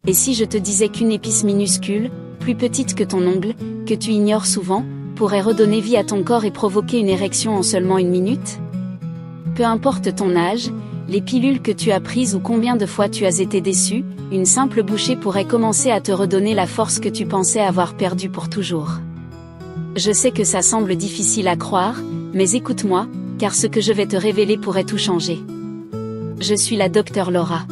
Et si je te disais qu'une épice minuscule, plus petite que ton ongle, que tu ignores souvent, pourrait redonner vie à ton corps et provoquer une érection en seulement 1 minute? Peu importe ton âge, les pilules que tu as prises ou combien de fois tu as été déçu, une simple bouchée pourrait commencer à te redonner la force que tu pensais avoir perdue pour toujours. Je sais que ça semble difficile à croire, mais écoute-moi, car ce que je vais te révéler pourrait tout changer. Je suis la Dr Laura.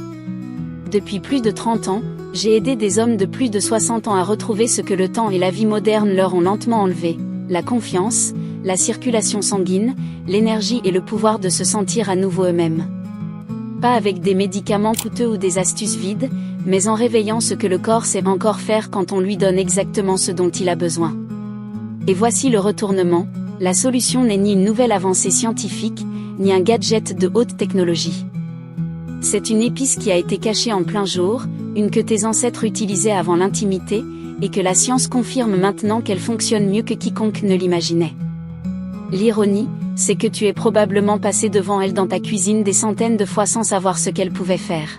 Depuis plus de 30 ans, j'ai aidé des hommes de plus de 60 ans à retrouver ce que le temps et la vie moderne leur ont lentement enlevé, la confiance, la circulation sanguine, l'énergie et le pouvoir de se sentir à nouveau eux-mêmes. Pas avec des médicaments coûteux ou des astuces vides, mais en réveillant ce que le corps sait encore faire quand on lui donne exactement ce dont il a besoin. Et voici le retournement, la solution n'est ni une nouvelle avancée scientifique, ni un gadget de haute technologie. C'est une épice qui a été cachée en plein jour, une que tes ancêtres utilisaient avant l'intimité, et que la science confirme maintenant qu'elle fonctionne mieux que quiconque ne l'imaginait. L'ironie, c'est que tu es probablement passé devant elle dans ta cuisine des centaines de fois sans savoir ce qu'elle pouvait faire.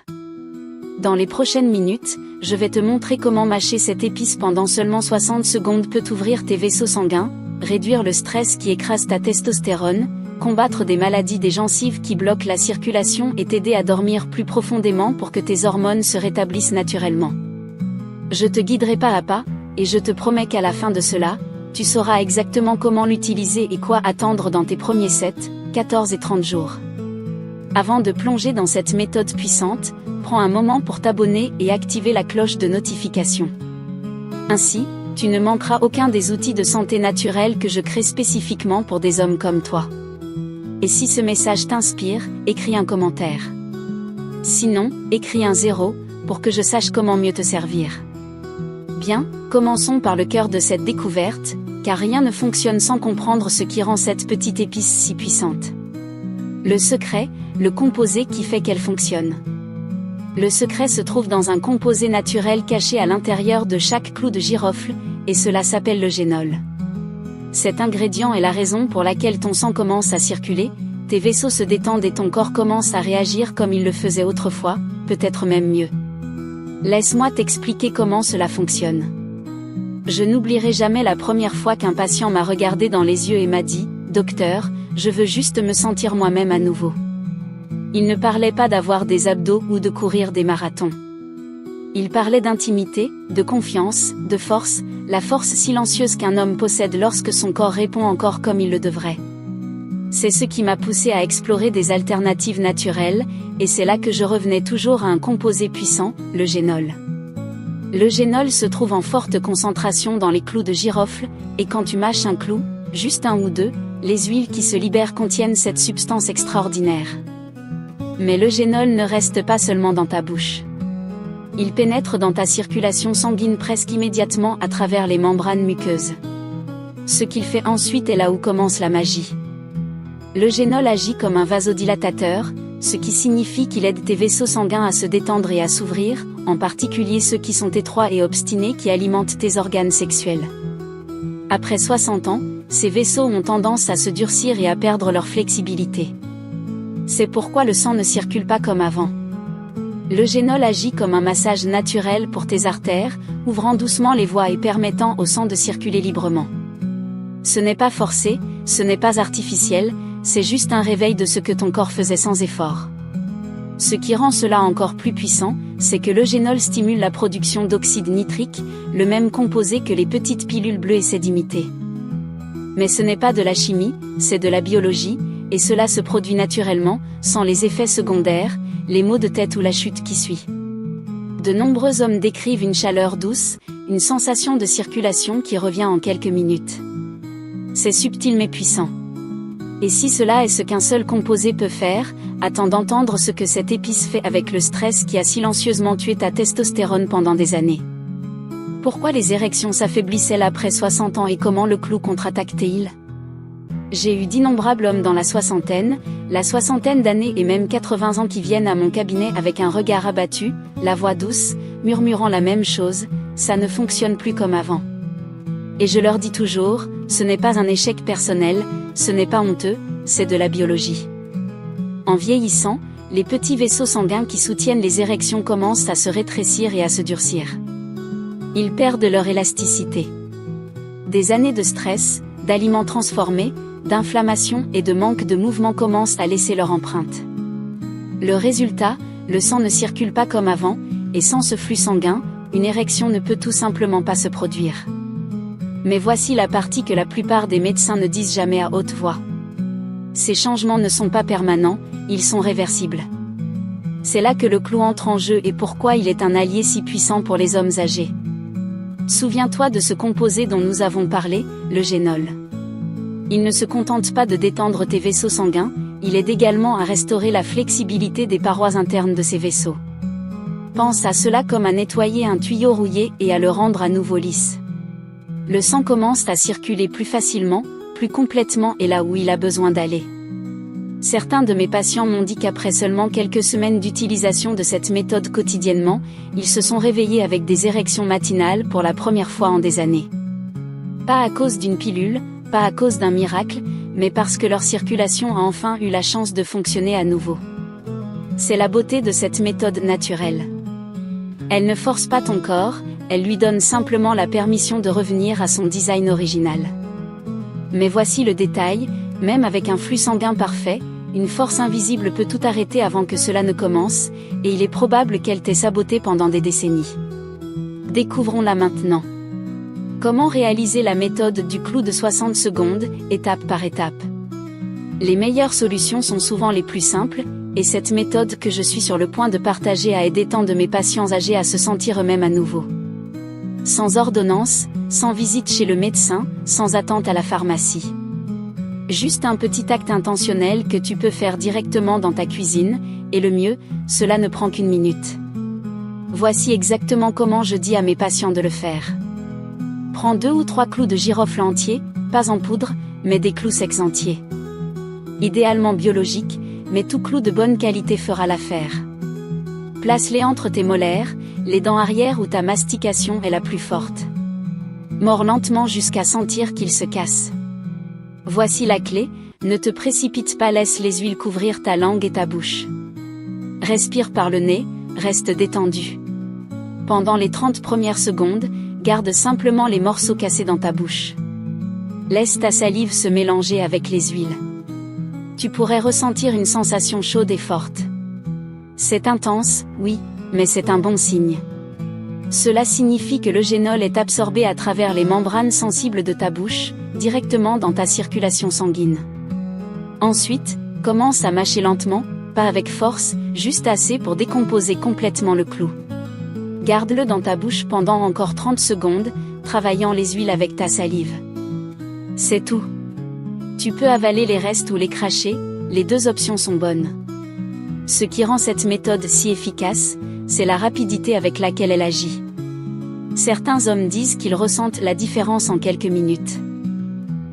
Dans les prochaines minutes, je vais te montrer comment mâcher cette épice pendant seulement 60 secondes peut ouvrir tes vaisseaux sanguins, réduire le stress qui écrase ta testostérone, combattre des maladies des gencives qui bloquent la circulation et t'aider à dormir plus profondément pour que tes hormones se rétablissent naturellement. Je te guiderai pas à pas, et je te promets qu'à la fin de cela, tu sauras exactement comment l'utiliser et quoi attendre dans tes premiers 7, 14 et 30 jours. Avant de plonger dans cette méthode puissante, prends un moment pour t'abonner et activer la cloche de notification. Ainsi, tu ne manqueras aucun des outils de santé naturelle que je crée spécifiquement pour des hommes comme toi. Et si ce message t'inspire, écris un commentaire. Sinon, écris un 0, pour que je sache comment mieux te servir. Bien, commençons par le cœur de cette découverte, car rien ne fonctionne sans comprendre ce qui rend cette petite épice si puissante. Le secret, le composé qui fait qu'elle fonctionne. Le secret se trouve dans un composé naturel caché à l'intérieur de chaque clou de girofle, et cela s'appelle le génol. Cet ingrédient est la raison pour laquelle ton sang commence à circuler, tes vaisseaux se détendent et ton corps commence à réagir comme il le faisait autrefois, peut-être même mieux. Laisse-moi t'expliquer comment cela fonctionne. Je n'oublierai jamais la première fois qu'un patient m'a regardé dans les yeux et m'a dit « Docteur, je veux juste me sentir moi-même à nouveau ». Il ne parlait pas d'avoir des abdos ou de courir des marathons. Il parlait d'intimité, de confiance, de force, la force silencieuse qu'un homme possède lorsque son corps répond encore comme il le devrait. C'est ce qui m'a poussé à explorer des alternatives naturelles, et c'est là que je revenais toujours à un composé puissant, le génol. Le génol se trouve en forte concentration dans les clous de girofle, et quand tu mâches un clou, juste un ou deux, les huiles qui se libèrent contiennent cette substance extraordinaire. Mais le génol ne reste pas seulement dans ta bouche. Il pénètre dans ta circulation sanguine presque immédiatement à travers les membranes muqueuses. Ce qu'il fait ensuite est là où commence la magie. Le génol agit comme un vasodilatateur, ce qui signifie qu'il aide tes vaisseaux sanguins à se détendre et à s'ouvrir, en particulier ceux qui sont étroits et obstinés qui alimentent tes organes sexuels. Après 60 ans, ces vaisseaux ont tendance à se durcir et à perdre leur flexibilité. C'est pourquoi le sang ne circule pas comme avant. Le génol agit comme un massage naturel pour tes artères, ouvrant doucement les voies et permettant au sang de circuler librement. Ce n'est pas forcé, ce n'est pas artificiel, c'est juste un réveil de ce que ton corps faisait sans effort. Ce qui rend cela encore plus puissant, c'est que le génol stimule la production d'oxyde nitrique, le même composé que les petites pilules bleues essaient d'imiter. Mais ce n'est pas de la chimie, c'est de la biologie, et cela se produit naturellement, sans les effets secondaires, les maux de tête ou la chute qui suit. De nombreux hommes décrivent une chaleur douce, une sensation de circulation qui revient en quelques minutes. C'est subtil mais puissant. Et si cela est ce qu'un seul composé peut faire, attends d'entendre ce que cette épice fait avec le stress qui a silencieusement tué ta testostérone pendant des années. Pourquoi les érections s'affaiblissaient après 60 ans et comment le clou contre-attaque-t-il ? J'ai eu d'innombrables hommes dans la soixantaine d'années et même 80 ans qui viennent à mon cabinet avec un regard abattu, la voix douce, murmurant la même chose, ça ne fonctionne plus comme avant. Et je leur dis toujours, ce n'est pas un échec personnel, ce n'est pas honteux, c'est de la biologie. En vieillissant, les petits vaisseaux sanguins qui soutiennent les érections commencent à se rétrécir et à se durcir. Ils perdent leur élasticité. Des années de stress, d'aliments transformés, d'inflammation et de manque de mouvement commencent à laisser leur empreinte. Le résultat, le sang ne circule pas comme avant, et sans ce flux sanguin, une érection ne peut tout simplement pas se produire. Mais voici la partie que la plupart des médecins ne disent jamais à haute voix. Ces changements ne sont pas permanents, ils sont réversibles. C'est là que le clou entre en jeu et pourquoi il est un allié si puissant pour les hommes âgés. Souviens-toi de ce composé dont nous avons parlé, le génol. Il ne se contente pas de détendre tes vaisseaux sanguins, il aide également à restaurer la flexibilité des parois internes de ces vaisseaux. Pense à cela comme à nettoyer un tuyau rouillé et à le rendre à nouveau lisse. Le sang commence à circuler plus facilement, plus complètement et là où il a besoin d'aller. Certains de mes patients m'ont dit qu'après seulement quelques semaines d'utilisation de cette méthode quotidiennement, ils se sont réveillés avec des érections matinales pour la première fois en des années. Pas à cause d'une pilule, pas à cause d'un miracle, mais parce que leur circulation a enfin eu la chance de fonctionner à nouveau. C'est la beauté de cette méthode naturelle. Elle ne force pas ton corps, elle lui donne simplement la permission de revenir à son design original. Mais voici le détail, même avec un flux sanguin parfait, une force invisible peut tout arrêter avant que cela ne commence, et il est probable qu'elle t'ait saboté pendant des décennies. Découvrons-la maintenant. Comment réaliser la méthode du clou de 60 secondes, étape par étape? Les meilleures solutions sont souvent les plus simples, et cette méthode que je suis sur le point de partager a aidé tant de mes patients âgés à se sentir eux-mêmes à nouveau. Sans ordonnance, sans visite chez le médecin, sans attente à la pharmacie. Juste un petit acte intentionnel que tu peux faire directement dans ta cuisine, et le mieux, cela ne prend qu'1 minute. Voici exactement comment je dis à mes patients de le faire. Prends 2 ou 3 clous de girofle entiers, pas en poudre, mais des clous secs entiers. Idéalement biologiques, mais tout clou de bonne qualité fera l'affaire. Place-les entre tes molaires, les dents arrière où ta mastication est la plus forte. Mords lentement jusqu'à sentir qu'ils se cassent. Voici la clé, ne te précipite pas, laisse les huiles couvrir ta langue et ta bouche. Respire par le nez, reste détendu. Pendant les 30 premières secondes, garde simplement les morceaux cassés dans ta bouche. Laisse ta salive se mélanger avec les huiles. Tu pourrais ressentir une sensation chaude et forte. C'est intense, oui, mais c'est un bon signe. Cela signifie que le génol est absorbé à travers les membranes sensibles de ta bouche, directement dans ta circulation sanguine. Ensuite, commence à mâcher lentement, pas avec force, juste assez pour décomposer complètement le clou. Garde-le dans ta bouche pendant encore 30 secondes, travaillant les huiles avec ta salive. C'est tout. Tu peux avaler les restes ou les cracher, les 2 options sont bonnes. Ce qui rend cette méthode si efficace, c'est la rapidité avec laquelle elle agit. Certains hommes disent qu'ils ressentent la différence en quelques minutes.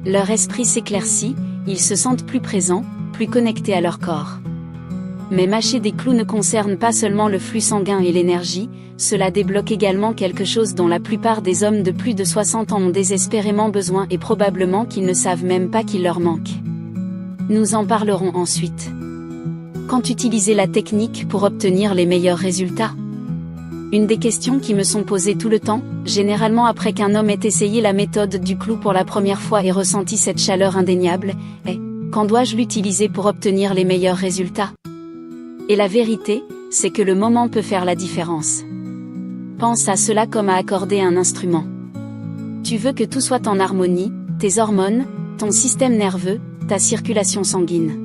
Leur esprit s'éclaircit, ils se sentent plus présents, plus connectés à leur corps. Mais mâcher des clous ne concerne pas seulement le flux sanguin et l'énergie, cela débloque également quelque chose dont la plupart des hommes de plus de 60 ans ont désespérément besoin et probablement qu'ils ne savent même pas qu'il leur manque. Nous en parlerons ensuite. Quand utiliser la technique pour obtenir les meilleurs résultats? Une des questions qui me sont posées tout le temps, généralement après qu'un homme ait essayé la méthode du clou pour la première fois et ressenti cette chaleur indéniable, est « Quand dois-je l'utiliser pour obtenir les meilleurs résultats ?» Et la vérité, c'est que le moment peut faire la différence. Pense à cela comme à accorder un instrument. Tu veux que tout soit en harmonie, tes hormones, ton système nerveux, ta circulation sanguine.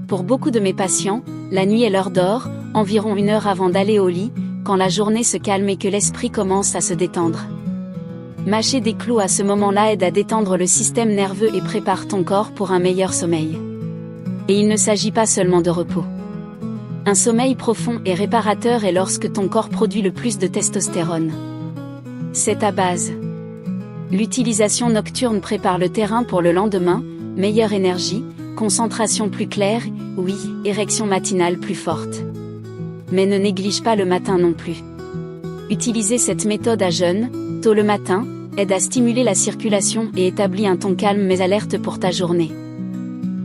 Pour beaucoup de mes patients, la nuit est l'heure d'or, environ 1 heure avant d'aller au lit, quand la journée se calme et que l'esprit commence à se détendre. Mâcher des clous à ce moment-là aide à détendre le système nerveux et prépare ton corps pour un meilleur sommeil. Et il ne s'agit pas seulement de repos. Un sommeil profond et réparateur est lorsque ton corps produit le plus de testostérone. C'est ta base. L'utilisation nocturne prépare le terrain pour le lendemain, meilleure énergie, concentration plus claire, oui, érection matinale plus forte. Mais ne néglige pas le matin non plus. Utiliser cette méthode à jeun, tôt le matin, aide à stimuler la circulation et établit un ton calme mais alerte pour ta journée.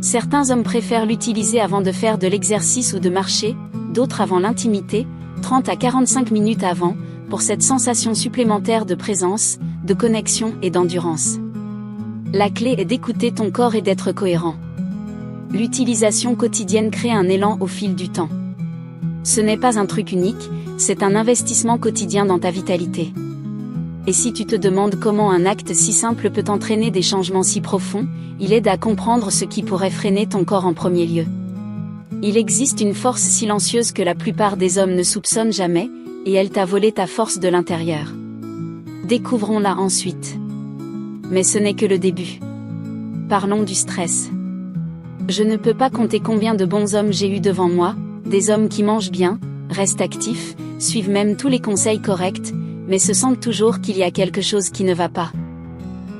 Certains hommes préfèrent l'utiliser avant de faire de l'exercice ou de marcher, d'autres avant l'intimité, 30 à 45 minutes avant, pour cette sensation supplémentaire de présence, de connexion et d'endurance. La clé est d'écouter ton corps et d'être cohérent. L'utilisation quotidienne crée un élan au fil du temps. Ce n'est pas un truc unique, c'est un investissement quotidien dans ta vitalité. Et si tu te demandes comment un acte si simple peut entraîner des changements si profonds, il aide à comprendre ce qui pourrait freiner ton corps en premier lieu. Il existe une force silencieuse que la plupart des hommes ne soupçonnent jamais, et elle t'a volé ta force de l'intérieur. Découvrons-la ensuite. Mais ce n'est que le début. Parlons du stress. Je ne peux pas compter combien de bons hommes j'ai eu devant moi, des hommes qui mangent bien, restent actifs, suivent même tous les conseils corrects, mais se sentent toujours qu'il y a quelque chose qui ne va pas.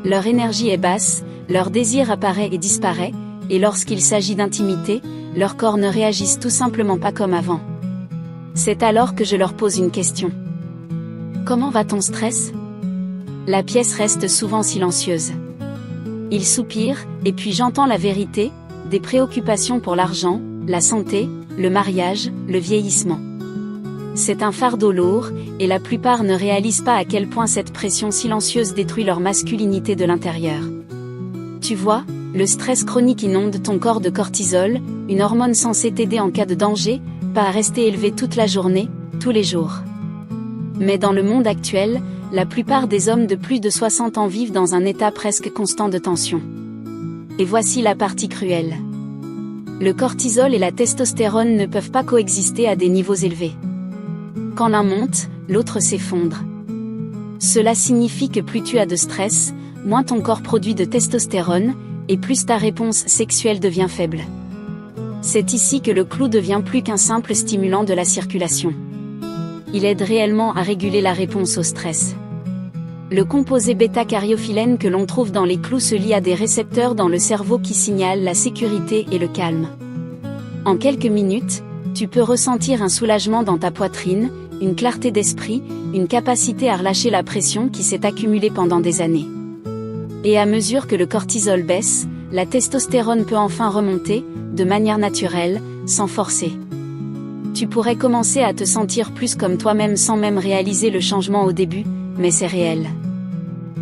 Leur énergie est basse, leur désir apparaît et disparaît, et lorsqu'il s'agit d'intimité, leurs corps ne réagissent tout simplement pas comme avant. C'est alors que je leur pose une question. Comment va ton stress ? La pièce reste souvent silencieuse. Ils soupirent, et puis j'entends la vérité, des préoccupations pour l'argent, la santé, le mariage, le vieillissement. C'est un fardeau lourd, et la plupart ne réalisent pas à quel point cette pression silencieuse détruit leur masculinité de l'intérieur. Tu vois, le stress chronique inonde ton corps de cortisol, une hormone censée t'aider en cas de danger, pas à rester élevé toute la journée, tous les jours. Mais dans le monde actuel, la plupart des hommes de plus de 60 ans vivent dans un état presque constant de tension. Et voici la partie cruelle. Le cortisol et la testostérone ne peuvent pas coexister à des niveaux élevés. Quand l'un monte, l'autre s'effondre. Cela signifie que plus tu as de stress, moins ton corps produit de testostérone, et plus ta réponse sexuelle devient faible. C'est ici que le clou devient plus qu'un simple stimulant de la circulation. Il aide réellement à réguler la réponse au stress. Le composé bêta-cariophyllène que l'on trouve dans les clous se lie à des récepteurs dans le cerveau qui signalent la sécurité et le calme. En quelques minutes, tu peux ressentir un soulagement dans ta poitrine, une clarté d'esprit, une capacité à relâcher la pression qui s'est accumulée pendant des années. Et à mesure que le cortisol baisse, la testostérone peut enfin remonter, de manière naturelle, sans forcer. Tu pourrais commencer à te sentir plus comme toi-même sans même réaliser le changement au début, mais c'est réel.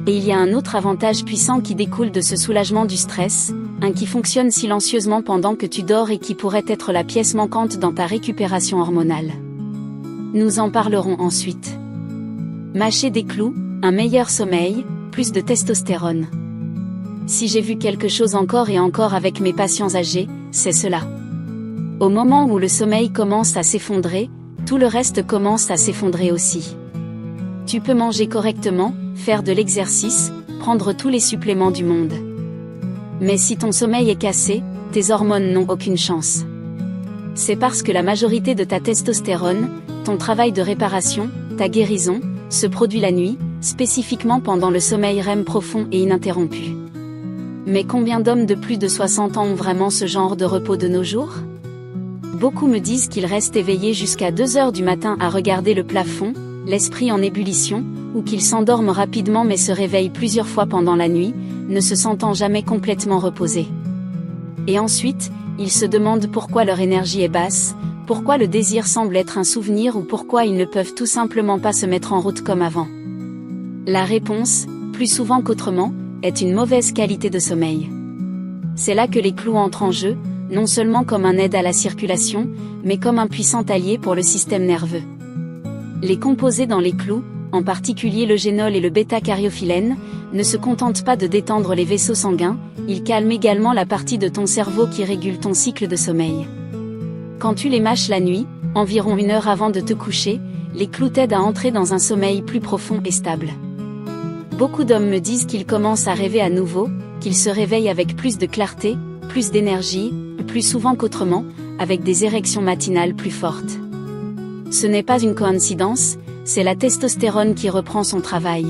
Et il y a un autre avantage puissant qui découle de ce soulagement du stress, un qui fonctionne silencieusement pendant que tu dors et qui pourrait être la pièce manquante dans ta récupération hormonale. Nous en parlerons ensuite. Mâcher des clous, un meilleur sommeil, plus de testostérone. Si j'ai vu quelque chose encore et encore avec mes patients âgés, c'est cela. Au moment où le sommeil commence à s'effondrer, tout le reste commence à s'effondrer aussi. Tu peux manger correctement, faire de l'exercice, prendre tous les suppléments du monde. Mais si ton sommeil est cassé, tes hormones n'ont aucune chance. C'est parce que la majorité de ta testostérone, ton travail de réparation, ta guérison, se produit la nuit, spécifiquement pendant le sommeil REM profond et ininterrompu. Mais combien d'hommes de plus de 60 ans ont vraiment ce genre de repos de nos jours ? Beaucoup me disent qu'ils restent éveillés jusqu'à 2 heures du matin à regarder le plafond, l'esprit en ébullition, ou qu'ils s'endorment rapidement mais se réveillent plusieurs fois pendant la nuit, ne se sentant jamais complètement reposés. Et ensuite, ils se demandent pourquoi leur énergie est basse, pourquoi le désir semble être un souvenir ou pourquoi ils ne peuvent tout simplement pas se mettre en route comme avant. La réponse, plus souvent qu'autrement, est une mauvaise qualité de sommeil. C'est là que les clous entrent en jeu, non seulement comme un aide à la circulation, mais comme un puissant allié pour le système nerveux. Les composés dans les clous, en particulier le génol et le bêta-cariophyllène, ne se contentent pas de détendre les vaisseaux sanguins, ils calment également la partie de ton cerveau qui régule ton cycle de sommeil. Quand tu les mâches la nuit, environ 1 heure avant de te coucher, les clous t'aident à entrer dans un sommeil plus profond et stable. Beaucoup d'hommes me disent qu'ils commencent à rêver à nouveau, qu'ils se réveillent avec plus de clarté, plus d'énergie, plus souvent qu'autrement, avec des érections matinales plus fortes. Ce n'est pas une coïncidence, c'est la testostérone qui reprend son travail.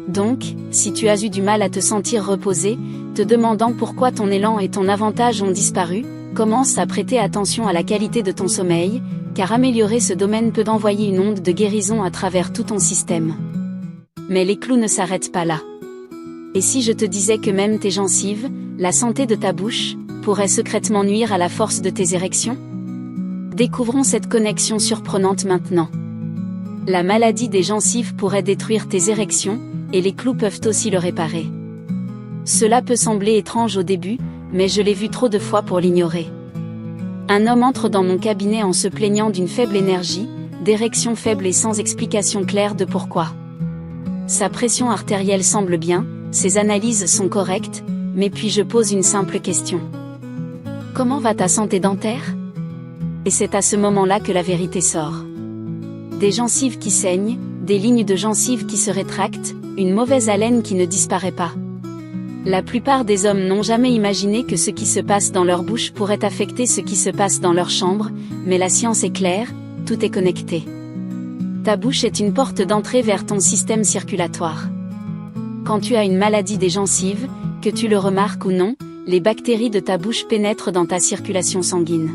Donc, si tu as eu du mal à te sentir reposé, te demandant pourquoi ton élan et ton avantage ont disparu, commence à prêter attention à la qualité de ton sommeil, car améliorer ce domaine peut envoyer une onde de guérison à travers tout ton système. Mais les clous ne s'arrêtent pas là. Et si je te disais que même tes gencives, la santé de ta bouche, pourrait secrètement nuire à la force de tes érections? Découvrons cette connexion surprenante maintenant. La maladie des gencives pourrait détruire tes érections, et les clous peuvent aussi le réparer. Cela peut sembler étrange au début, mais je l'ai vu trop de fois pour l'ignorer. Un homme entre dans mon cabinet en se plaignant d'une faible énergie, d'érection faible et sans explication claire de pourquoi. Sa pression artérielle semble bien, ses analyses sont correctes, mais puis je pose une simple question. Comment va ta santé dentaire? Et c'est à ce moment-là que la vérité sort. Des gencives qui saignent, des lignes de gencives qui se rétractent, une mauvaise haleine qui ne disparaît pas. La plupart des hommes n'ont jamais imaginé que ce qui se passe dans leur bouche pourrait affecter ce qui se passe dans leur chambre, mais la science est claire, tout est connecté. Ta bouche est une porte d'entrée vers ton système circulatoire. Quand tu as une maladie des gencives, que tu le remarques ou non, les bactéries de ta bouche pénètrent dans ta circulation sanguine.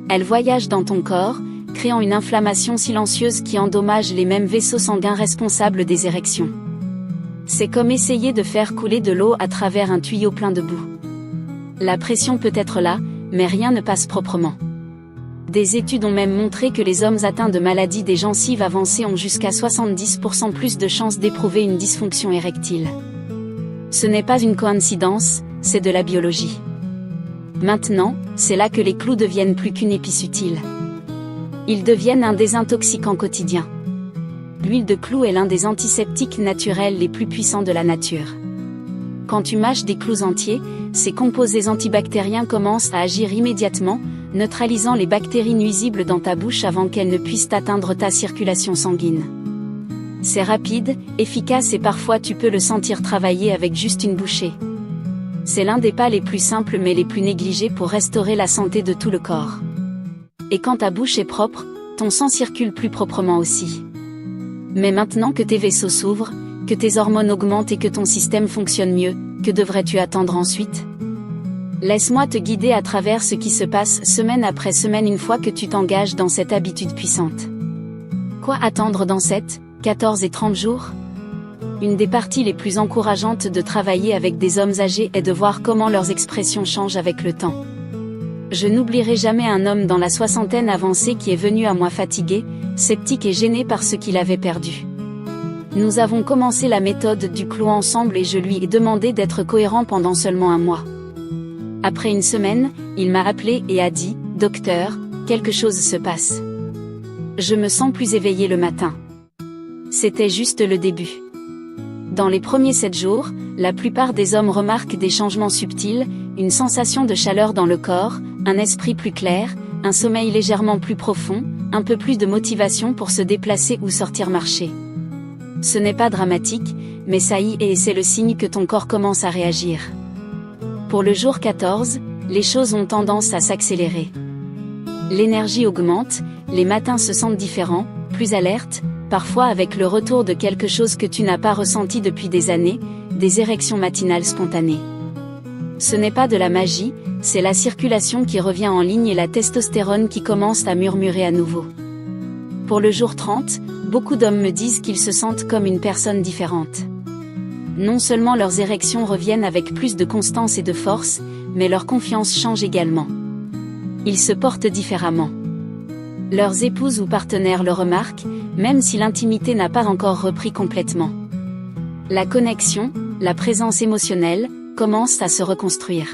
Elles voyagent dans ton corps, créant une inflammation silencieuse qui endommage les mêmes vaisseaux sanguins responsables des érections. C'est comme essayer de faire couler de l'eau à travers un tuyau plein de boue. La pression peut être là, mais rien ne passe proprement. Des études ont même montré que les hommes atteints de maladies des gencives avancées ont jusqu'à 70% plus de chances d'éprouver une dysfonction érectile. Ce n'est pas une coïncidence, c'est de la biologie. Maintenant, c'est là que les clous deviennent plus qu'une épice utile. Ils deviennent un désintoxicant quotidien. L'huile de clou est l'un des antiseptiques naturels les plus puissants de la nature. Quand tu mâches des clous entiers, ces composés antibactériens commencent à agir immédiatement, neutralisant les bactéries nuisibles dans ta bouche avant qu'elles ne puissent atteindre ta circulation sanguine. C'est rapide, efficace et parfois tu peux le sentir travailler avec juste une bouchée. C'est l'un des pas les plus simples mais les plus négligés pour restaurer la santé de tout le corps. Et quand ta bouche est propre, ton sang circule plus proprement aussi. Mais maintenant que tes vaisseaux s'ouvrent, que tes hormones augmentent et que ton système fonctionne mieux, que devrais-tu attendre ensuite? Laisse-moi te guider à travers ce qui se passe semaine après semaine une fois que tu t'engages dans cette habitude puissante. Quoi attendre dans 7, 14 et 30 jours? Une des parties les plus encourageantes de travailler avec des hommes âgés est de voir comment leurs expressions changent avec le temps. Je n'oublierai jamais un homme dans la soixantaine avancée qui est venu à moi fatigué, sceptique et gêné par ce qu'il avait perdu. Nous avons commencé la méthode du clou ensemble et je lui ai demandé d'être cohérent pendant seulement un mois. Après une semaine, il m'a appelé et a dit « Docteur, quelque chose se passe. Je me sens plus éveillé le matin. » C'était juste le début. Dans les premiers 7 jours, la plupart des hommes remarquent des changements subtils, une sensation de chaleur dans le corps, un esprit plus clair, un sommeil légèrement plus profond, un peu plus de motivation pour se déplacer ou sortir marcher. Ce n'est pas dramatique, mais ça y est et c'est le signe que ton corps commence à réagir. Pour le jour 14, les choses ont tendance à s'accélérer. L'énergie augmente, les matins se sentent différents, plus alertes, parfois avec le retour de quelque chose que tu n'as pas ressenti depuis des années, des érections matinales spontanées. Ce n'est pas de la magie, c'est la circulation qui revient en ligne et la testostérone qui commence à murmurer à nouveau. Pour le jour 30, beaucoup d'hommes me disent qu'ils se sentent comme une personne différente. Non seulement leurs érections reviennent avec plus de constance et de force, mais leur confiance change également. Ils se portent différemment. Leurs épouses ou partenaires le remarquent, même si l'intimité n'a pas encore repris complètement. La connexion, la présence émotionnelle, commence à se reconstruire.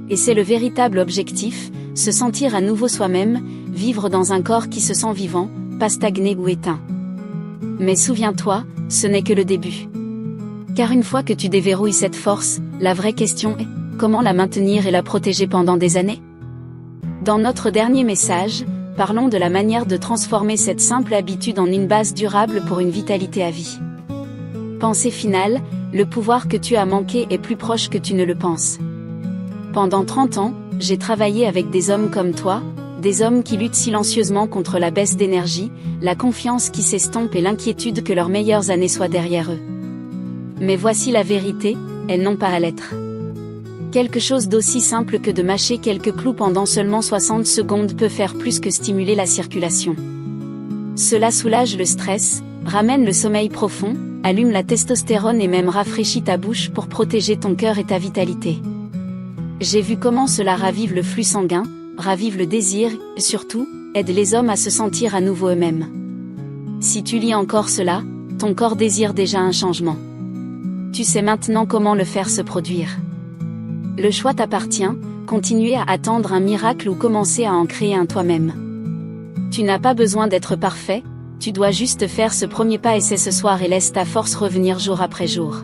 Et c'est le véritable objectif, se sentir à nouveau soi-même, vivre dans un corps qui se sent vivant, pas stagné ou éteint. Mais souviens-toi, ce n'est que le début. Car une fois que tu déverrouilles cette force, la vraie question est, comment la maintenir et la protéger pendant des années? Dans notre dernier message, parlons de la manière de transformer cette simple habitude en une base durable pour une vitalité à vie. Pensée finale, le pouvoir que tu as manqué est plus proche que tu ne le penses. Pendant 30 ans, j'ai travaillé avec des hommes comme toi, des hommes qui luttent silencieusement contre la baisse d'énergie, la confiance qui s'estompe et l'inquiétude que leurs meilleures années soient derrière eux. Mais voici la vérité, elles n'ont pas à l'être. Quelque chose d'aussi simple que de mâcher quelques clous pendant seulement 60 secondes peut faire plus que stimuler la circulation. Cela soulage le stress, ramène le sommeil profond, allume la testostérone et même rafraîchit ta bouche pour protéger ton cœur et ta vitalité. J'ai vu comment cela ravive le flux sanguin, ravive le désir, et surtout, aide les hommes à se sentir à nouveau eux-mêmes. Si tu lis encore cela, ton corps désire déjà un changement. Tu sais maintenant comment le faire se produire. Le choix t'appartient, continuer à attendre un miracle ou commencer à en créer un toi-même. Tu n'as pas besoin d'être parfait, tu dois juste faire ce premier pas et c'est ce soir et laisse ta force revenir jour après jour.